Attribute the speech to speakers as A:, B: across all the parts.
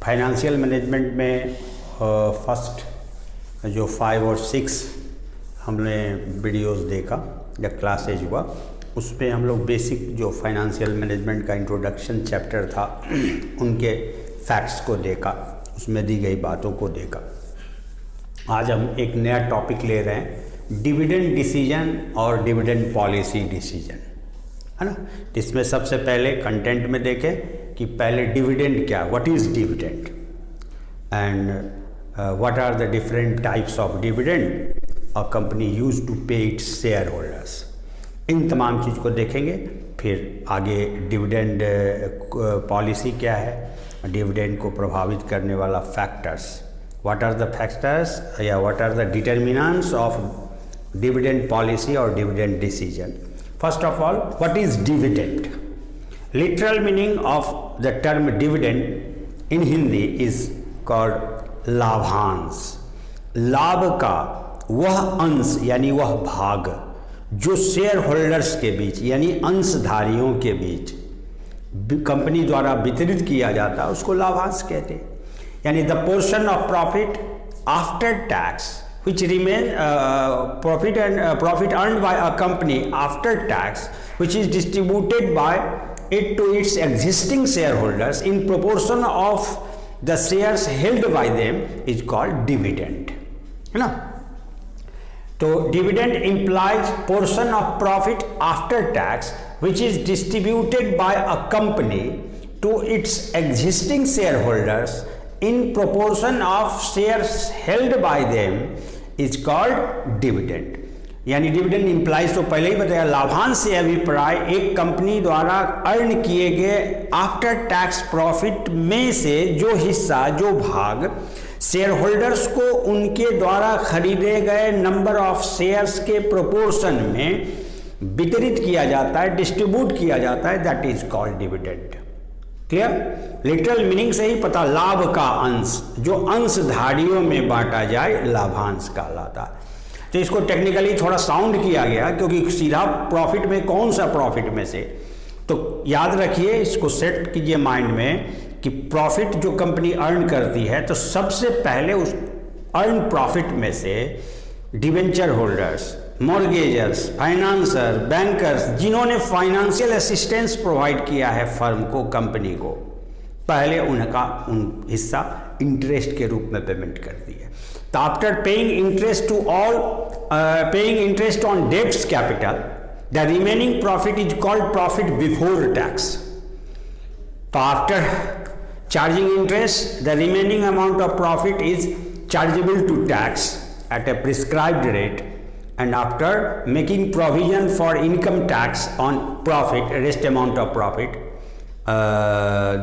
A: Financial management में first जो 5 और 6 हमने वीडियोस देखा या क्लासेज हुआ, उसमें हम लोग बेसिक जो फाइनेंशियल मैनेजमेंट का इंट्रोडक्शन चैप्टर था उनके फैक्ट्स को देखा, उसमें दी गई बातों को देखा। आज हम एक नया टॉपिक ले रहे हैं, डिविडेंड डिसीजन और डिविडेंड पॉलिसी डिसीजन, है ना। इसमें सबसे पहले कंटेंट में देखें कि पहले डिविडेंड क्या, what is dividend and what are the different types of dividend a company use to pay its shareholders. इन तमाम चीज़ को देखेंगे। फिर आगे डिविडेंड पॉलिसी क्या है, डिविडेंड को प्रभावित करने वाला factors, what are the factors या what are the determinants of dividend policy और dividend decision. First of all, what is dividend? Literal meaning of the term dividend in Hindi is called लाभांश। लाभ का वह अंश यानी वह भाग जो शेयर होल्डर्स के बीच यानी अंशधारियों के बीच कंपनी द्वारा वितरित किया जाता है, उसको लाभांश कहते हैं। यानी the portion of profit after tax which remain profit earned by a company after tax, which is distributed by it to its existing shareholders in proportion of the shares held by them, is called dividend, है ना। तो dividend implies portion of profit after tax which is distributed by a company to its existing shareholders in proportion of shares held by them is called dividend. यानी dividend implies तो पहले ही बताया, लाभांश से अभिप्राय एक कंपनी द्वारा अर्न किए गए आफ्टर टैक्स प्रॉफिट में से जो हिस्सा, जो भाग शेयर होल्डर्स को उनके द्वारा खरीदे गए नंबर ऑफ शेयर्स के प्रोपोर्शन में वितरित किया जाता है, डिस्ट्रीब्यूट किया जाता है, that is called dividend. Clear? Literal meaning से ही पता, लाभ का अंश जो अंशधारियों में बांटा जाए लाभांश कहलाता है। तो इसको टेक्निकली थोड़ा साउंड किया गया क्योंकि सीधा प्रॉफिट में कौन सा प्रॉफिट में से, तो याद रखिए, इसको सेट कीजिए माइंड में कि प्रॉफिट जो कंपनी अर्न करती है तो सबसे पहले उस अर्न प्रॉफिट में से डिवेंचर होल्डर्स, मॉर्गेजर्स, फाइनेंसर, बैंकर्स जिन्होंने फाइनेंशियल असिस्टेंस प्रोवाइड किया है फर्म को, कंपनी को, पहले उनका हिस्सा इंटरेस्ट के रूप में पेमेंट करती है। तो after paying interest to all paying interest on debts capital, the remaining profit is called profit before tax. तो after charging interest the remaining amount of profit is chargeable to tax at a prescribed rate, and after making provision for income tax on profit, rest amount of profit,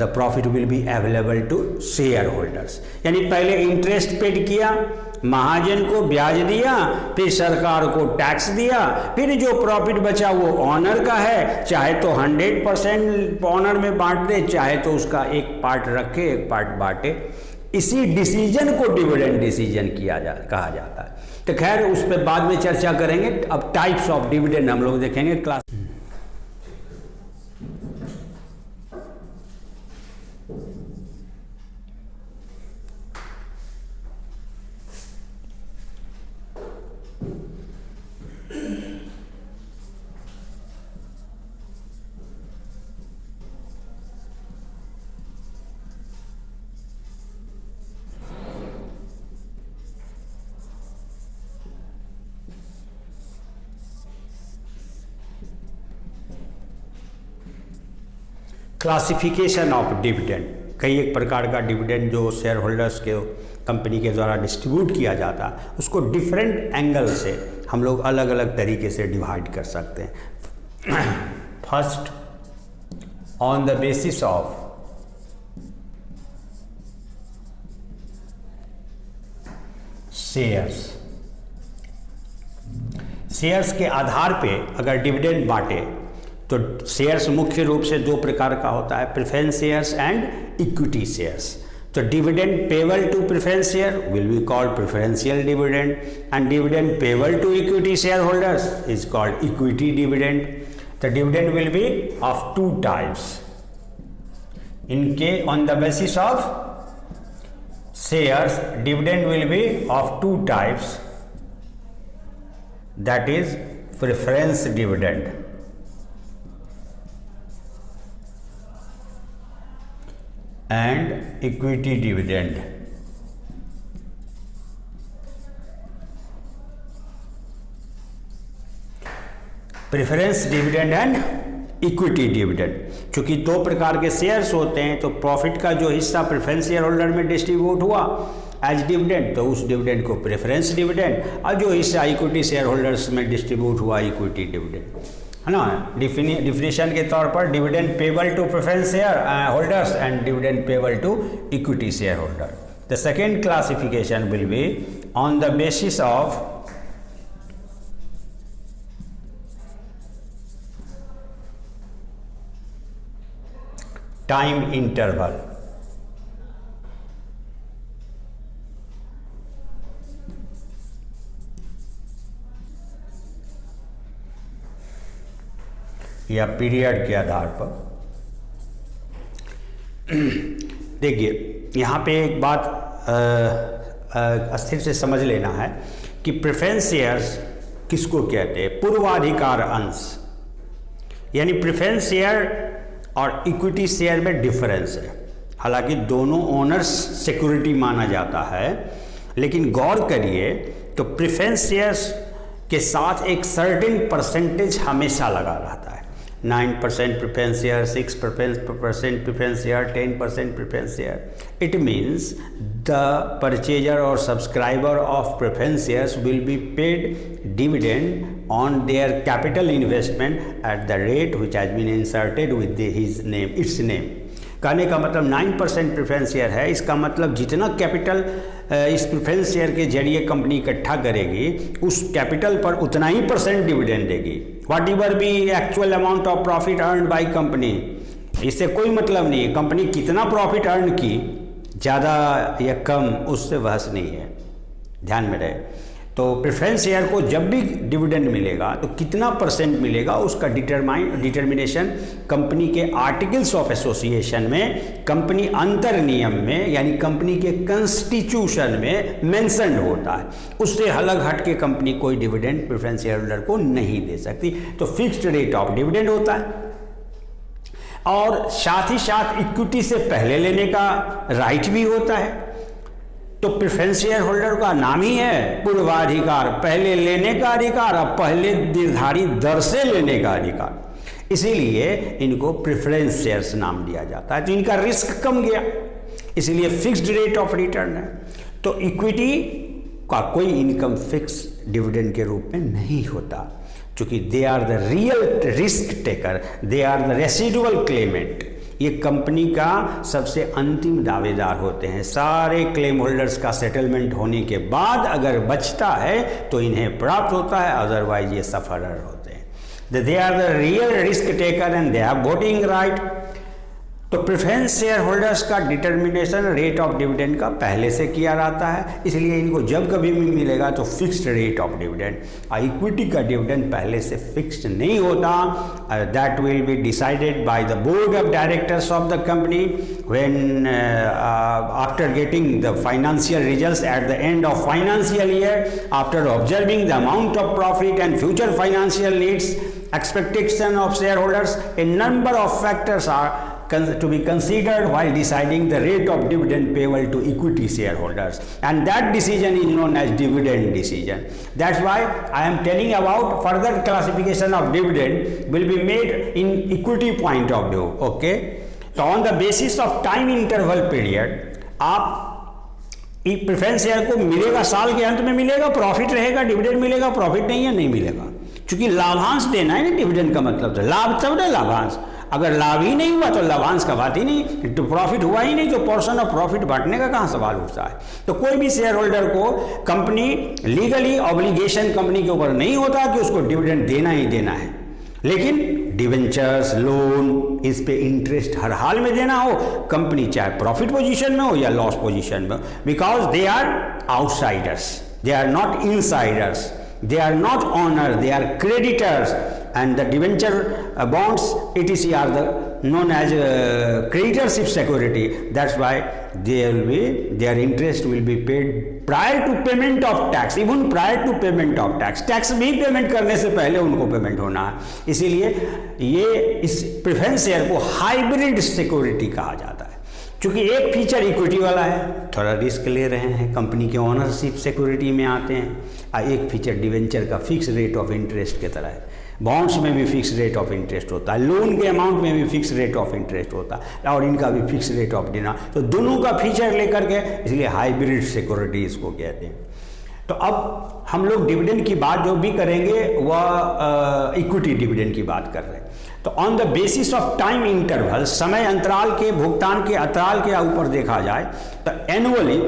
A: the profit will be available to shareholders। यानी पहले interest paid किया, महाजन को ब्याज दिया, फिर सरकार को tax दिया, फिर जो प्रॉफिट बचा वो ऑनर का है, चाहे तो 100% ऑनर में बांट दे, चाहे तो उसका एक पार्ट रखे एक पार्ट बांटे। इसी डिसीजन को डिविडेंड डिसीजन कहा जाता है। तो खैर उस पर बाद में चर्चा करेंगे। अब टाइप्स ऑफ डिविडेंड हम लोग देखेंगे क्लास। क्लासिफिकेशन ऑफ डिविडेंड, कई एक प्रकार का डिविडेंड जो शेयर होल्डर्स के कंपनी के द्वारा डिस्ट्रीब्यूट किया जाता है, उसको डिफरेंट एंगल से हम लोग अलग अलग तरीके से डिवाइड कर सकते हैं। First, on the basis of shares, shares के आधार पे अगर डिविडेंड बांटे तो शेयर्स मुख्य रूप से दो प्रकार का होता है, preference shares and equity shares. तो dividend payable to preference share will be called preferential dividend and dividend payable to equity share holders is called equity dividend. The dividend will be of two types इनके on the basis of shares, dividend will be of two types, that is preference dividend and equity dividend. Preference dividend and equity dividend, क्योंकि दो प्रकार के shares होते हैं, तो profit का जो हिस्सा प्रेफरेंस शेयर होल्डर में डिस्ट्रीब्यूट हुआ एज डिविडेंड, तो उस डिविडेंड को प्रेफरेंस डिविडेंड, और जो हिस्सा इक्विटी शेयर होल्डर्स में डिस्ट्रीब्यूट हुआ इक्विटी डिविडेंड, है ना। डिफिनेशन के तौर पर dividend payable to preference share holders and dividend payable to equity shareholder. The second classification will be on the basis of time interval. या period के आधार पर। देखिए यहाँ पे एक बात अस्थिर से समझ लेना है कि प्रेफरेंस शेयर्स किसको कहते हैं? पूर्वाधिकार अंश। यानी प्रेफरेंस शेयर और इक्विटी शेयर में डिफरेंस है, हालांकि दोनों ओनर्स सिक्योरिटी माना जाता है, लेकिन गौर करिए तो प्रेफरेंस शेयर्स के साथ एक सर्टेन परसेंटेज हमेशा लगा रहता है। 9% preference share, 6% preference share, 10% preference share. It means the purchaser और subscriber of preference shares will be paid dividend on their capital investment at the rate which has been inserted with its name। कहने का मतलब 9% preference share है, इसका मतलब जितना capital इस preference share के जरिए कंपनी इकट्ठा करेगी उस कैपिटल पर उतना ही परसेंट डिविडेंड देगी, what ever be actual amount of profit earn by company. इससे कोई मतलब नहीं है कंपनी कितना प्रॉफिट अर्न की, ज़्यादा या कम, उससे बहस नहीं है, ध्यान में रहे। तो प्रेफरेंस शेयर को जब भी डिविडेंड मिलेगा तो कितना परसेंट मिलेगा उसका डिटर्मिनेशन कंपनी के आर्टिकल्स ऑफ एसोसिएशन में, कंपनी अंतर नियम में, यानी कंपनी के कॉन्स्टिट्यूशन में मेंशन होता है। उससे अलग हट के कंपनी कोई डिविडेंड प्रेफरेंस शेयर होल्डर को नहीं दे सकती। तो फिक्स्ड रेट ऑफ डिविडेंड होता है, और साथ ही साथ इक्विटी से पहले लेने का राइट भी होता है। तो प्रेफरेंस शेयर होल्डर का नाम ही है पूर्वाधिकार, पहले लेने का अधिकार और पहले निर्धारित दर से लेने का अधिकार, इसीलिए इनको प्रेफरेंस शेयर्स नाम दिया जाता है। तो इनका रिस्क कम गया, इसीलिए फिक्स्ड रेट ऑफ रिटर्न है। तो इक्विटी का कोई इनकम फिक्स डिविडेंड के रूप में नहीं होता, क्योंकि they are the real risk taker, they are the residual claimant. ये कंपनी का सबसे अंतिम दावेदार होते हैं। सारे क्लेम होल्डर्स का सेटलमेंट होने के बाद अगर बचता है तो इन्हें प्राप्त होता है, अदरवाइज ये सफरर होते हैं। They are the real risk taker and they have voting right. तो प्रेफरेंस शेयर होल्डर्स का डिटर्मिनेशन रेट ऑफ डिविडेंड का पहले से किया जाता है, इसलिए इनको जब कभी भी मिलेगा तो फिक्स्ड रेट ऑफ डिविडेंड। और इक्विटी का डिविडेंड पहले से फिक्स्ड नहीं होता, that will be decided by the board of directors of the company when after getting the financial results at the end of financial year, after observing the amount of profit and future financial needs, expectation of shareholders. A number of factors are to be considered while deciding the rate of dividend payable to equity shareholders, and that decision is known as dividend decision. That's why I am telling about further classification of dividend will be made in equity point of view. Okay, so on the basis of time interval period, आप preference share को मिलेगा, साल के अंत में मिलेगा, profit रहेगा, dividend मिलेगा, प्रॉफिट नहीं है नहीं मिलेगा, क्योंकि लाभांश देना है ना डिविडेंड का मतलब, तो लाभ तब ना लाभांश। अगर लाभ ही नहीं हुआ तो लाभांश का बात ही नहीं, तो प्रॉफिट हुआ ही नहीं, तो पोर्शन ऑफ प्रॉफिट बांटने का कहाँ सवाल उठता है। तो कोई भी शेयर होल्डर को कंपनी लीगली ऑब्लिगेशन कंपनी के ऊपर नहीं होता कि उसको डिविडेंड देना ही देना है, लेकिन डिवेंचर्स, लोन, इस पे इंटरेस्ट हर हाल में देना हो, कंपनी चाहे प्रॉफिट पोजीशन में हो या लॉस पोजीशन में, because they are outsiders, they are not insiders, they are not owner, they are creditors, and the debenture bonds etc are the known as creditorship security. That's why their interest will be paid prior to payment of tax, even prior to payment of tax. Tax भी payment करने से पहले उनको payment होना है, इसीलिए ये इस प्रेफरेंस शेयर को हाइब्रिड सिक्योरिटी कहा जाता है। क्योंकि एक फीचर इक्विटी वाला है, थोड़ा रिस्क ले रहे हैं, कंपनी के ओनरशिप सिक्योरिटी में आते हैं, और एक फीचर डिवेंचर का फिक्स रेट ऑफ इंटरेस्ट की तरह है। बॉन्ड्स में भी फिक्स रेट ऑफ इंटरेस्ट होता है, लोन के अमाउंट में भी फिक्स रेट ऑफ इंटरेस्ट होता है, और इनका भी फिक्स रेट ऑफ डिना, तो दोनों का फीचर लेकर के इसलिए हाइब्रिड सिक्योरिटी इसको कहते हैं। तो अब हम लोग डिविडेंड की बात जो भी करेंगे वह इक्विटी डिविडेंड की बात कर रहे हैं। तो on the basis of time interval, समय अंतराल के भुगतान के अंतराल के ऊपर देखा जाए तो एनुअली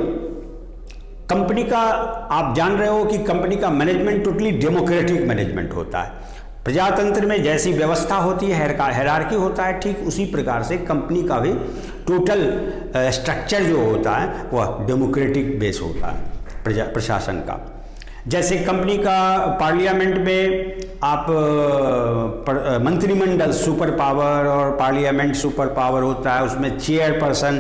A: कंपनी का, आप जान रहे हो कि कंपनी का मैनेजमेंट टोटली डेमोक्रेटिक मैनेजमेंट होता है। प्रजातंत्र में जैसी व्यवस्था होती है, हायरार्की होता है, ठीक उसी प्रकार से कंपनी का भी टोटल स्ट्रक्चर जो होता है वह डेमोक्रेटिक बेस होता है प्रशासन का। जैसे कंपनी का पार्लियामेंट में आप मंत्रिमंडल सुपर पावर और पार्लियामेंट सुपर पावर होता है, उसमें चेयरपर्सन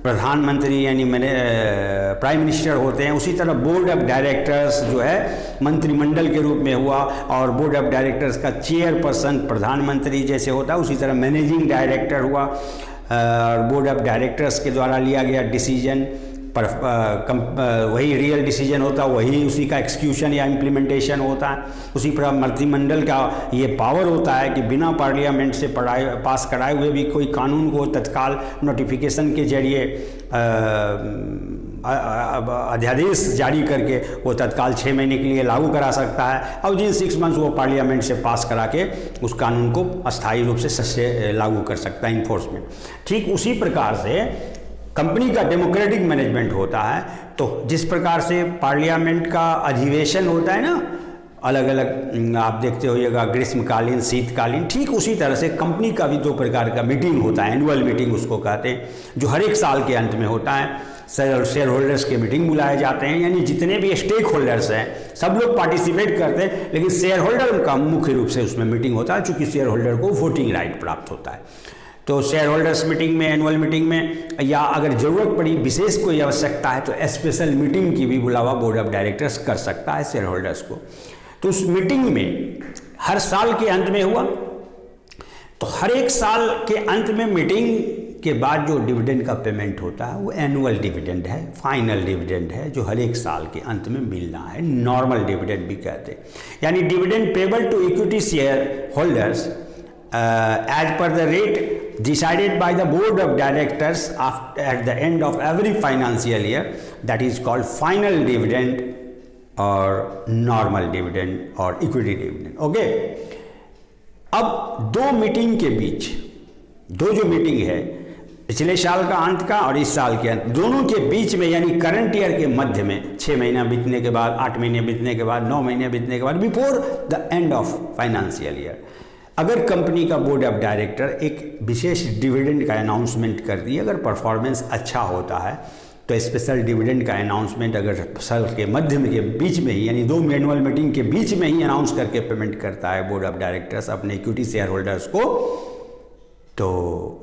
A: प्रधानमंत्री यानी प्राइम मिनिस्टर होते हैं। उसी तरह बोर्ड ऑफ डायरेक्टर्स जो है मंत्रिमंडल के रूप में हुआ, और बोर्ड ऑफ डायरेक्टर्स का चेयरपर्सन प्रधानमंत्री जैसे होता है, उसी तरह मैनेजिंग डायरेक्टर हुआ, और बोर्ड ऑफ डायरेक्टर्स के द्वारा लिया गया डिसीजन पर वही रियल डिसीजन होता है, वही उसी का एक्सक्यूशन या इम्प्लीमेंटेशन होता है। उसी पर मंत्रिमंडल का ये पावर होता है कि बिना पार्लियामेंट से पास कराए हुए भी कोई कानून को तत्काल नोटिफिकेशन के जरिए अध्यादेश जारी करके वो तत्काल 6 महीने के लिए लागू करा सकता है, और जिन 6 मंथ्स वो पार्लियामेंट से पास करा के उस कानून को अस्थायी रूप से लागू कर सकता है, इन्फोर्समेंट। ठीक उसी प्रकार से कंपनी का डेमोक्रेटिक मैनेजमेंट होता है। तो जिस प्रकार से पार्लियामेंट का अधिवेशन होता है ना, अलग अलग आप देखते होइएगा, ग्रीष्मकालीन, शीतकालीन, ठीक उसी तरह से कंपनी का भी 2 प्रकार का मीटिंग होता है, एनुअल मीटिंग उसको कहते हैं, जो हर एक साल के अंत में होता है। शेयर होल्डर्स के मीटिंग बुलाए जाते हैं, यानी जितने भी स्टेक होल्डर्स हैं सब लोग पार्टिसिपेट करते हैं, लेकिन शेयर होल्डर का मुख्य रूप से उसमें मीटिंग होता है, चूँकि शेयर होल्डर को वोटिंग राइट प्राप्त होता है। तो शेयर होल्डर्स मीटिंग में, एनुअल मीटिंग में, या अगर ज़रूरत पड़ी, विशेष कोई आवश्यकता है, तो स्पेशल मीटिंग की भी बुलावा बोर्ड ऑफ डायरेक्टर्स कर सकता है शेयर होल्डर्स को। तो उस मीटिंग में हर साल के अंत में हुआ, तो हर एक साल के अंत में मीटिंग के बाद जो डिविडेंड का पेमेंट होता है वो एनुअल डिविडेंड है, फाइनल डिविडेंड है, जो हर एक साल के अंत में मिलना है, नॉर्मल डिविडेंड भी कहते हैं। यानी dividend payable to equity share holders as per the rate decided by the board of directors at the end of every financial year, that is called final dividend or normal dividend or equity dividend. Okay, अब 2 meeting के बीच, 2 जो meeting है पिछले साल का अंत का और इस साल के अंत, दोनों के बीच में यानी करंट ईयर के मध्य में 6 महीना बीतने के बाद, 8 महीने बीतने के बाद, 9 महीने बीतने के बाद, before the end of financial year, अगर कंपनी का बोर्ड ऑफ डायरेक्टर एक विशेष डिविडेंड का अनाउंसमेंट कर दी, अगर परफॉर्मेंस अच्छा होता है तो स्पेशल डिविडेंड का अनाउंसमेंट अगर साल के मध्य में के बीच में ही, यानी 2 एनुअल मीटिंग के बीच में ही अनाउंस करके पेमेंट करता है बोर्ड ऑफ डायरेक्टर्स अपने इक्विटी शेयर होल्डर्स को, तो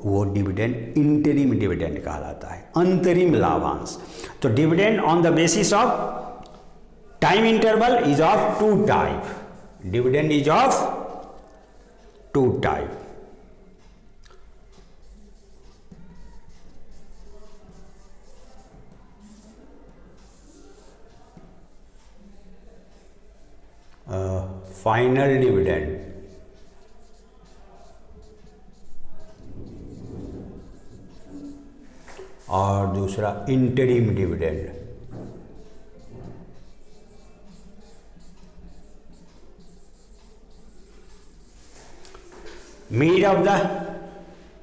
A: वो डिविडेंड इंटरिम डिविडेंड कहलाता है, अंतरिम लाभांश। तो dividend on the basis of time interval is of 2 type, dividend is of 2 type. Final dividend और दूसरा interim dividend. Mid of the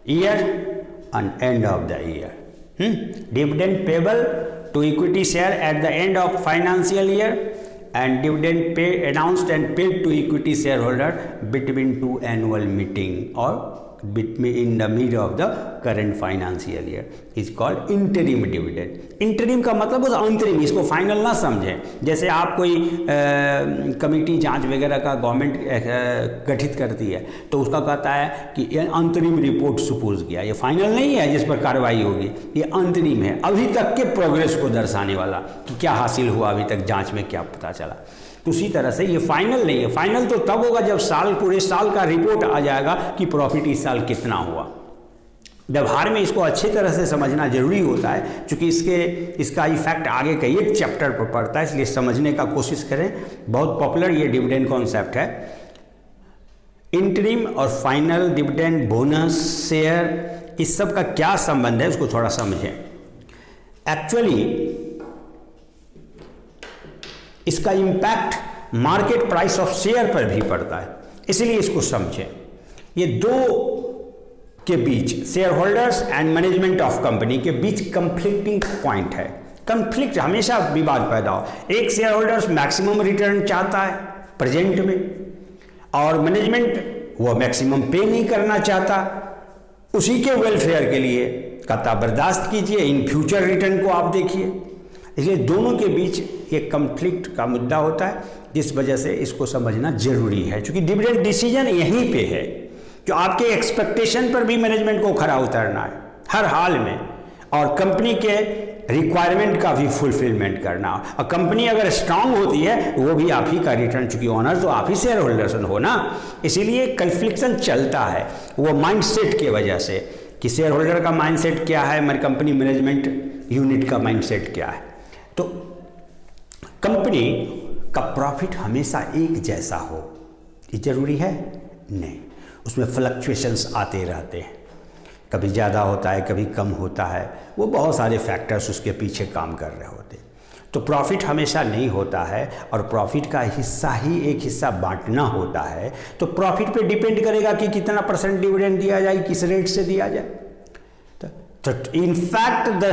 A: year and end of the year. Dividend payable to equity share at the end of financial year, and dividend pay announced and paid to equity shareholder between 2 annual meeting or in the middle of the current financial year is called interim dividend। interim का मतलब होता है अंतरिम, इसको final ना समझें। जैसे आप कोई कमेटी जांच वगैरह का गवर्नमेंट गठित करती है तो उसका कहता है कि ये अंतरिम रिपोर्ट सुपोज किया, ये फाइनल नहीं है जिस पर कार्रवाई होगी, ये अंतरिम है, अभी तक के प्रोग्रेस को दर्शाने वाला कि क्या हासिल हुआ, अभी तक जाँच में क्या पता चला। तो उसी तरह से ये फाइनल नहीं है। फाइनल तो तब होगा जब पूरे साल का रिपोर्ट आ जाएगा कि प्रॉफिट इस साल कितना हुआ। व्यवहार में इसको अच्छी तरह से समझना जरूरी होता है, क्योंकि इसका इफेक्ट आगे के एक चैप्टर पर पड़ता है, इसलिए समझने का कोशिश करें। बहुत पॉपुलर ये डिविडेंड कॉन्सेप्ट है। इंटरिम और फाइनल डिविडेंड, बोनस, शेयर, इस सब का क्या संबंध है उसको थोड़ा समझें। एक्चुअली इसका impact market price of share पर भी पड़ता है, इसलिए इसको समझें। ये दो के बीच, share holders and management of company के बीच कंफ्लिक्टिंग पॉइंट है। कंफ्लिक्ट हमेशा विवाद पैदा हो। एक शेयर होल्डर्स मैक्सिमम रिटर्न चाहता है प्रेजेंट में, और मैनेजमेंट वो मैक्सिमम पे नहीं करना चाहता, उसी के वेलफेयर के लिए कहता बर्दाश्त कीजिए, इन फ्यूचर रिटर्न को आप देखिए। इसलिए दोनों के बीच एक कॉन्फ्लिक्ट का मुद्दा होता है, जिस वजह से इसको समझना जरूरी है, क्योंकि डिविडेंड डिसीजन यहीं पे है जो आपके एक्सपेक्टेशन पर भी मैनेजमेंट को खरा उतरना है हर हाल में, और कंपनी के रिक्वायरमेंट का भी फुलफिलमेंट करना। और कंपनी अगर स्ट्रांग होती है वो भी आप ही का रिटर्न, चूंकि ओनर तो आप ही शेयर होल्डर्स हो ना, इसीलिए कन्फ्लिक्शन चलता है वो माइंडसेट की वजह से कि शेयर होल्डर का माइंडसेट क्या है, मेरी कंपनी मैनेजमेंट यूनिट का माइंडसेट क्या है। तो कंपनी का प्रॉफिट हमेशा एक जैसा हो ये जरूरी है नहीं, उसमें फ्लक्चुएशंस आते रहते हैं, कभी ज़्यादा होता है कभी कम होता है, वो बहुत सारे फैक्टर्स उसके पीछे काम कर रहे होते हैं। तो प्रॉफिट हमेशा नहीं होता है, और प्रॉफिट का हिस्सा ही एक हिस्सा बांटना होता है। तो प्रॉफिट पे डिपेंड करेगा कि कितना % डिविडेंड दिया जाए, किस रेट से दिया जाए। So in fact, the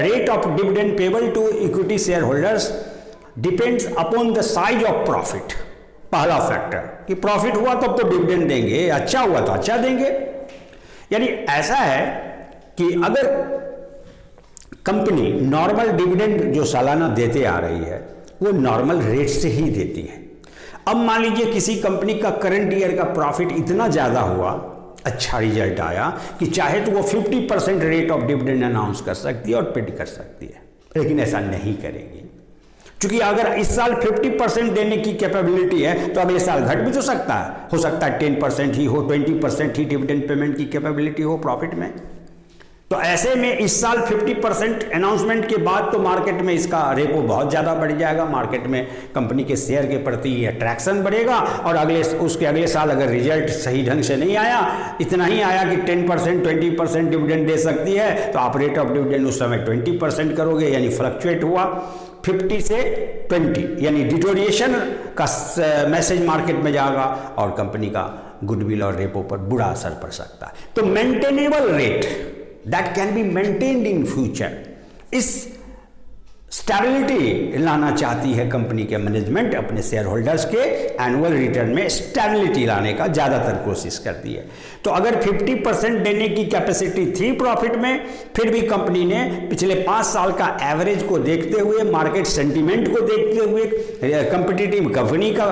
A: rate of dividend payable to equity shareholders depends upon the size of profit। पहला फैक्टर कि प्रॉफिट हुआ तब तो डिविडेंड देंगे, अच्छा हुआ तो अच्छा देंगे। यानी ऐसा है कि अगर कंपनी नॉर्मल डिविडेंड जो सालाना देते आ रही है वो नॉर्मल रेट से ही देती है। अब मान लीजिए किसी कंपनी का करंट ईयर का प्रॉफिट इतना ज़्यादा हुआ, अच्छा रिजल्ट आया कि चाहे तो वो 50% रेट ऑफ डिविडेंड अनाउंस कर सकती है और पेड कर सकती है, लेकिन ऐसा नहीं करेगी, क्योंकि अगर इस साल 50% देने की कैपेबिलिटी है तो अगले साल घट भी तो सकता है, हो सकता है 10% ही हो, 20% ही डिविडेंड पेमेंट की कैपेबिलिटी हो प्रॉफिट में। तो ऐसे में इस साल 50% अनाउंसमेंट के बाद तो मार्केट में इसका रेपो बहुत ज़्यादा बढ़ जाएगा, मार्केट में कंपनी के शेयर के प्रति अट्रैक्शन बढ़ेगा, और उसके अगले साल अगर रिजल्ट सही ढंग से नहीं आया, इतना ही आया कि 10% 20% डिविडेंड दे सकती है, तो आप रेट ऑफ डिविडेंड उस समय 20% करोगे, यानी फ्लक्चुएट हुआ 50 से 20, यानी डिटोरिएशन का मैसेज मार्केट में जाएगा और कंपनी का गुडविल और रेपो पर बुरा असर पड़ सकता है। तो maintainable rate that can be maintained in future, इस स्टेबिलिटी लाना चाहती है कंपनी के मैनेजमेंट अपने शेयर होल्डर्स के एनुअल रिटर्न में स्टेबिलिटी लाने का ज़्यादातर कोशिश करती है। तो अगर 50% देने की कैपेसिटी थी प्रॉफिट में, फिर भी कंपनी ने पिछले 5 साल का एवरेज को देखते हुए, मार्केट सेंटीमेंट को देखते हुए, कंपिटिटिव कंपनी का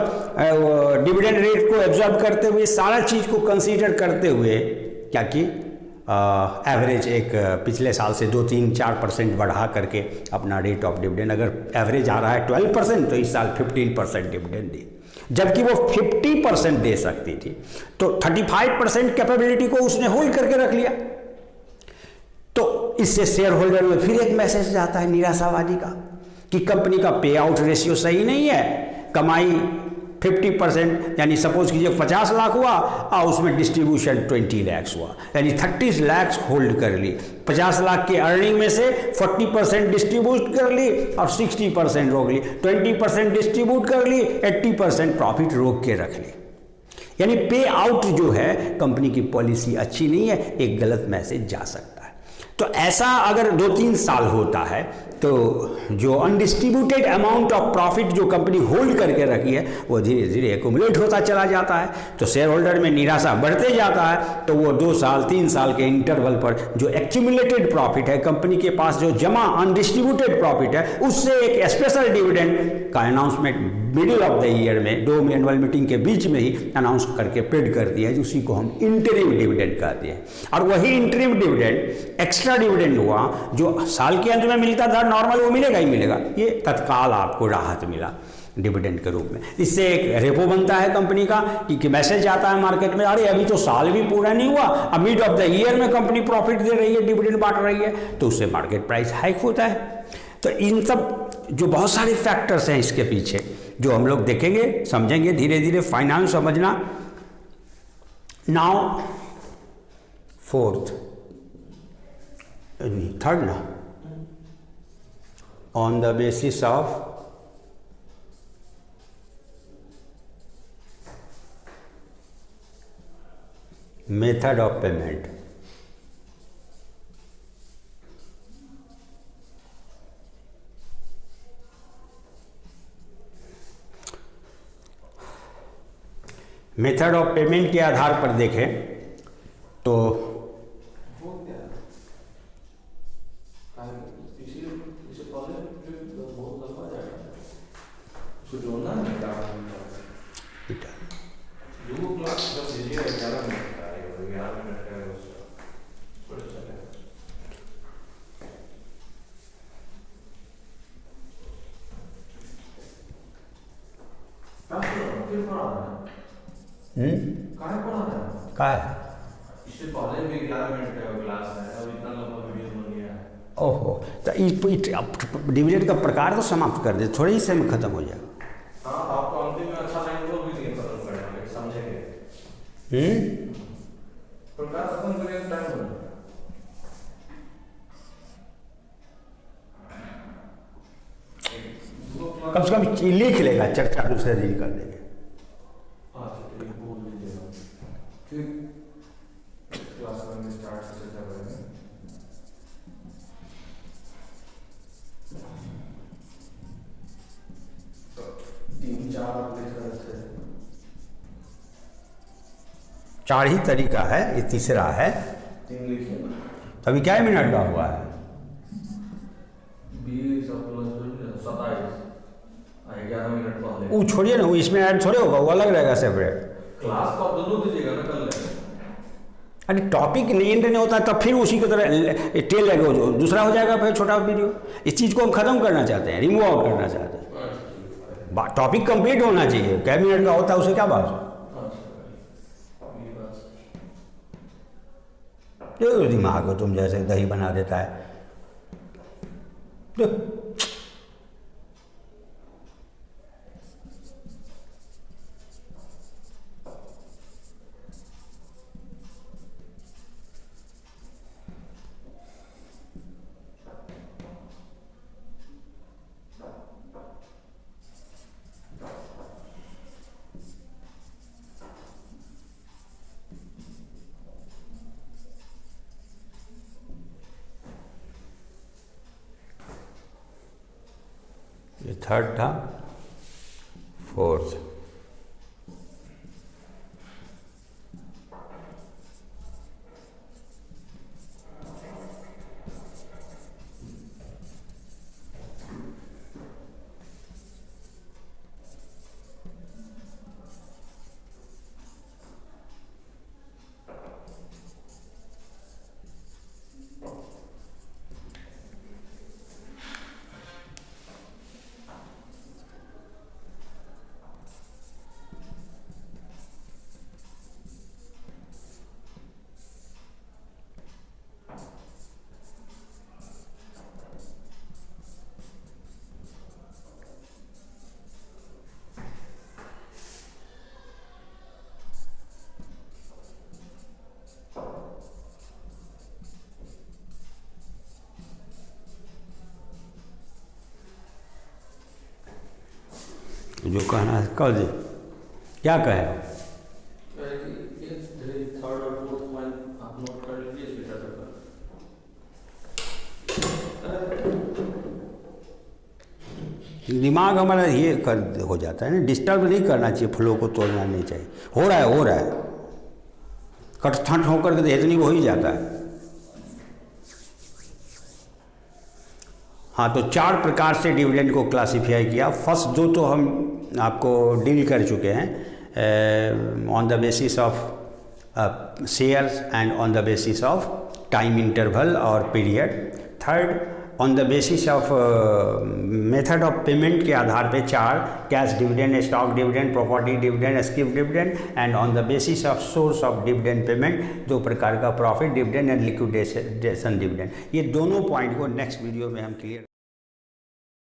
A: डिविडेंड रेट को एब्जॉर्ब करते हुए, सारा चीज़ को कंसीडर करते हुए क्या कि एवरेज एक पिछले साल से 2-3-4% बढ़ा करके अपना रेट ऑफ डिविडेंड, अगर एवरेज आ रहा है 12% तो इस साल 15% डिविडेंड दी, जबकि वो 50% दे सकती थी। तो 35% कैपेबिलिटी को उसने होल्ड करके रख लिया। तो इससे शेयर होल्डर में फिर एक मैसेज जाता है निराशावादी का कि कंपनी का पे आउट रेशियो सही नहीं है, कमाई 50%, यानी सपोज कीजिए 50 लाख हुआ और उसमें डिस्ट्रीब्यूशन 20 लाख हुआ, यानी 30 लाख होल्ड कर ली। 50 लाख के अर्निंग में से 40% डिस्ट्रीब्यूट कर ली और 60% रोक ली, 20% डिस्ट्रीब्यूट कर ली, 80% प्रॉफिट रोक के रख ली। यानी पे आउट जो है कंपनी की पॉलिसी अच्छी नहीं है, एक गलत मैसेज जा सकता है। तो ऐसा अगर 2-3 साल होता है तो जो अनडिस्ट्रीब्यूटेड अमाउंट ऑफ प्रॉफिट जो कंपनी होल्ड करके रखी है वो धीरे धीरे एक्यूमुलेट होता चला जाता है, तो शेयर होल्डर में निराशा बढ़ते जाता है। तो वो 2 साल 3 साल के इंटरवल पर जो एक्यूमुलेटेड प्रॉफिट है, कंपनी के पास जो जमा अनडिस्ट्रीब्यूटेड प्रॉफिट है, उससे एक स्पेशल डिविडेंड का announcement middle of the year में 2 एनुअल मीटिंग के बीच में ही अनाउंस करके पेड कर दिया है, उसी को हम इंटरिम डिविडेंड कहते हैं। और वही इंटरिम डिविडेंड एक्स्ट्रा डिविडेंड हुआ जो साल के अंत में मिलता था नॉर्मल, वो मिलेगा ही मिलेगा, ये तत्काल आपको राहत मिला डिविडेंड के रूप में। इससे एक रेपो बनता है कंपनी का कि मैसेज आता है मार्केट में, अरे अभी तो साल भी पूरा नहीं हुआ, अब मिड ऑफ द ईयर में कंपनी प्रॉफिट दे रही है, डिविडेंड बांट रही है, तो उससे मार्केट प्राइस हाइक होता है। तो इन सब जो बहुत सारे फैक्टर्स हैं इसके पीछे, जो हम लोग देखेंगे, समझेंगे धीरे धीरे, फाइनेंस समझना। नाउ थर्ड ना, on the basis of method of payment. Method of payment के आधार पर देखें तो का है
B: इससे पहले भी 11 मिनट का क्लास है, अब इतना लंबा वीडियो बन गया है।
A: ओहो, तो डिविडेंड का प्रकार तो समाप्त कर दे, थोड़े ही समय में खत्म हो जाएगा।
B: हाँ, आप तो अंतिम में अच्छा टाइम तो भी नहीं खत्म करेंगे, समझेंगे। प्रकार खत्म करेंगे टाइम हो
A: कम से कम लिख लेगा, चर्चा दूसरे दिन कर देंगे।
B: क्लास में स्टार्ट से चर्चा करेंगे। तो 3-4
A: 4 ही तरीका है, ये तीसरा है।
B: 3 लिखिए ना।
A: अभी क्या मिनट का हुआ है?
B: 20 और +27 11 मिनट पहले।
A: वो छोड़िए ना, वो इसमें ऐड थोड़े होगा, वो अलग रहेगा सेपरेट।
B: क्लास तो आप दोनों दीजिएगा ना, कर लेंगे।
A: अरे टॉपिक एंड नहीं होता तब फिर उसी की तरह टेल लगे दूसरा हो जाएगा, फिर छोटा वीडियो। इस चीज़ को हम खत्म करना चाहते हैं, रिमूव आउट करना चाहते हैं। टॉपिक कंप्लीट होना चाहिए, क्या मिनट का होता है उसे क्या बात? देखो दिमाग को तुम जैसे दही बना देता है। ये थर्ड था। फोर्थ जो कहना है कह दे, क्या कहे?
B: थर्ड और फोर्थ पॉइंट आप नोट कर लीजिए, इस पे चर्चा करें।
A: दिमाग हमारा ये कर हो जाता है ना, डिस्टर्ब नहीं करना चाहिए, फ्लो को तोड़ना नहीं चाहिए। हो रहा है कटथट होकर के इतनी वो ही जाता है। हाँ, तो 4 प्रकार से डिविडेंड को क्लासीफाई किया। फर्स्ट दो तो हम आपको डील कर चुके हैं, on the basis of shares and on the basis of time interval और period. Third, on the basis of method of payment के आधार पे 4, cash dividend, stock dividend, property dividend, scrip dividend. And on the basis of source of dividend payment 2 प्रकार का, profit dividend and liquidation dividend. ये दोनों point को next video में हम क्लियर